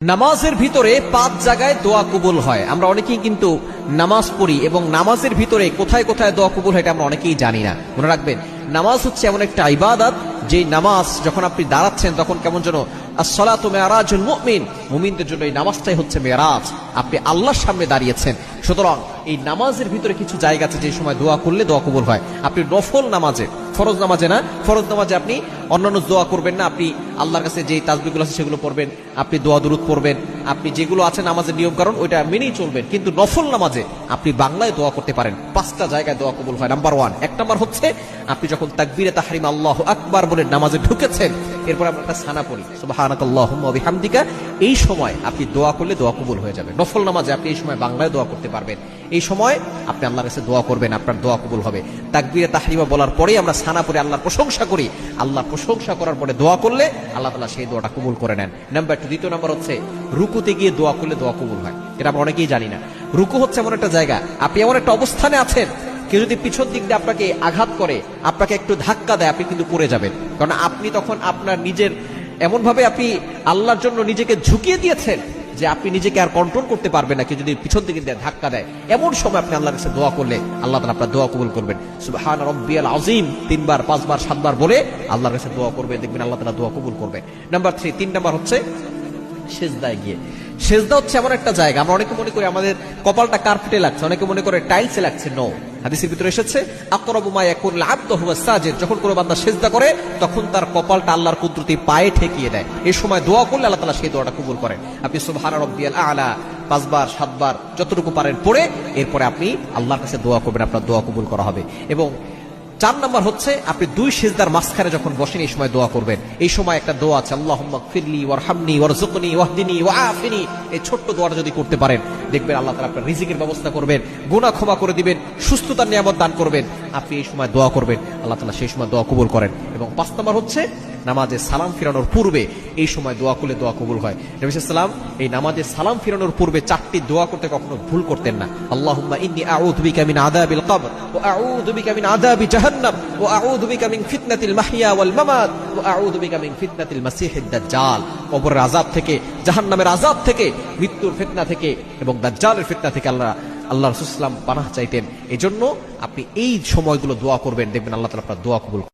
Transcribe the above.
নামাজের ভিতরে 5 জায়গায় দোয়া কবুল হয়। আমরা অনেকেই কিন্তু নামাজ পড়ি এবং নামাজের ভিতরে কোথায় কোথায় দোয়া কবুল হয় এটা আমরা অনেকেই জানি না। মনে রাখবেন, নামাজ হচ্ছে এমন একটা ইবাদত, যে নামাজ যখন আপনি দাঁড়াচ্ছেন তখন কেমন যেন আসসালাতু মিরাজুল মুমিন, মুমিনদের জন্য এই নামাজটাই হচ্ছে মেরাজ। আপনি আল্লাহর সামনে দাঁড়িয়েছেন। সুতরাং এই নামাজের ভিতরে কিছু জায়গা আছে যে সময় দোয়া করলে দোয়া কবুল হয়। আপনি নফল নামাজে, ফরজ নামাজে না, ফরজ নামাজে আপনি অন্যান্য দোয়া করবেন না, আপনি আল্লাহর কাছে যে তাসবিহগুলো আছে সেগুলো পড়বেন, আপনি দোয়া দুরূদ পড়বেন, আপনি যেগুলো আছে নামাজের নিয়ম কারণ ওইটা মেনেই চলবেন। কিন্তু নফল নামাজে আপনি বাংলায় দোয়া করতে পারেন। 5টা জায়গায় দোয়া কবুল হয়। নাম্বার 1, 1 নম্বর হচ্ছে আপনি যখন তাকবীরে তাহরিম আল্লাহু আকবার বলে নামাজে ঢুকেছেন, এরপর আমরা একটা সানা পড়ি সুবহানাকাল্লাহুম্মা ওয়া বিহামদিকা, এই সময় আপনি দোয়া করলে দোয়া কবুল হয়ে যাবে। নফল নামাজে আপনি এই সময় বাংলায় দোয়া করতে পারবেন। এই সময় আপনি আল্লাহর কাছে দোয়া করবেন, আপনার দোয়া কবুল হবে। তাকবীরে তাহরিমা বলার পরে আমরা সানা পড়ে আল্লাহর প্রশংসা করি। আল্লাহর প্রশংসা করার পরে দোয়া করলে আল্লাহ তাআলা সেই দোয়াটা কবুল করে নেন। নাম্বার 2, দ্বিতীয় নাম্বার হচ্ছে রুকুতে গিয়ে দোয়া করলে দোয়া কবুল হয়। এটা আমরা অনেকেই জানি না। রুকু হচ্ছে এমন একটা জায়গা, আপনি এমন একটা অবস্থানে আছেন, কেউ যদি পিছন দিক দিয়ে আপনাকে আঘাত করে, আপনাকে একটু ধাক্কা দেয়, আপনি কিন্তু পড়ে যাবেন। কারণ আপনি তখন আপনার নিজের এমন ভাবে আপনি আল্লাহর জন্য নিজেকে ঝুঁকিয়ে দিয়েছেন যে আপনি নিজেকে আর কন্ট্রোল করতে পারবেন না। কেউ যদি পিছন দিকে ধাক্কা দেয়, এমন সময় আপনি আল্লাহর কাছে দোয়া করলে আল্লাহ তাআলা আপনার দোয়া কবুল করবেন। সুবহান রাব্বিয়াল আযীম 3 বার 5 বার 7 বার বলে আল্লাহর কাছে দোয়া করবেন, দেখবেন আল্লাহ তাআলা দোয়া কবুল করবেন। নাম্বার 3 নাম্বার হচ্ছে সেজদায় গিয়ে। সেজদা হচ্ছে এমন একটা জায়গা, আমরা অনেকে মনে করি আমাদের কপালটা কার্পেটে লাগছে, অনেকে মনে করে টাইলসে লাগছে। নো, হাদিসের ভিতরে এসেছে আকরাবু মা ইয়াকুনুল আবদু হুয়া সাজিদ, যখন কোনো বান্দা সেজদা করে তখন তার কপালটা আল্লাহর কুদরতি পায়ে ঠেকিয়ে দেয়। এই সময় দোয়া করলে আল্লাহ তাআলা সেই দোয়াটা কবুল করেন। আপনি সুবহান রাব্বিয়াল আ'লা 5 বার 7 বার যতটুকু পারেন পড়ে এরপরে আপনি আল্লাহর কাছে দোয়া করবেন, আপনার দোয়া কবুল করা হবে। এবং 4 নাম্বার হচ্ছে আপনি 2 সিজদার মাঝখানে যখন বসেন এই সময় দোয়া করবেন। এই সময় একটা দোয়া আছে, আল্লাহুম্মা গফিরলি ওয়ারহামনি ওয়ারযুকনি ওয়াহদিনি ওয়াআফিনি। এই ছোট্ট দোয়াটা যদি করতে পারেন, দেখবেন আল্লাহ তাআলা আপনার রিজিকের ব্যবস্থা করবেন, গুনাহ ক্ষমা করে দিবেন, সুস্থতার নিয়ামত দান করবেন। আপনি এই সময় দোয়া করবেন, আল্লাহ তাআলা সেই সময় দোয়া কবুল করেন। এবং 5 নাম্বার হচ্ছে নামাজে সালাম ফিরানোর পূর্বে এই সময় দোয়া করলে দোয়া কবুল হয়। নবী সাল্লাল্লাহু আলাইহি ওয়াসাল্লাম এই নামাজে সালাম ফিরানোর পূর্বে 4টি দোয়া করতে কখনো ভুল করতেন না। আল্লাহুম্মা ইন্নী আউযু বিকা মিন আযাবিল কবর ওয়া আউযু বিকা মিন আযাবি জাহান্নাম ওয়া আউযু বিকা মিন ফিতনাতিল মাহইয়া ওয়াল মামাত ওয়া আউযু বিকা মিন ফিতনাতিল মাসিহিদ দাজ্জাল। কবরের আযাব থেকে, জাহান্নামের আযাব থেকে, মৃত্যুর ফিতনা থেকে এবং দাজ্জালের ফিতনা থেকে আল্লাহ রাসূল সাল্লাল্লাহু আলাইহি ওয়াসাল্লাম পানাহ চাইতেন। এজন্য আপনি এই সময়গুলো দোয়া করবেন, দেখবেন আল্লাহ তাআলা আপনার দোয়া কবুল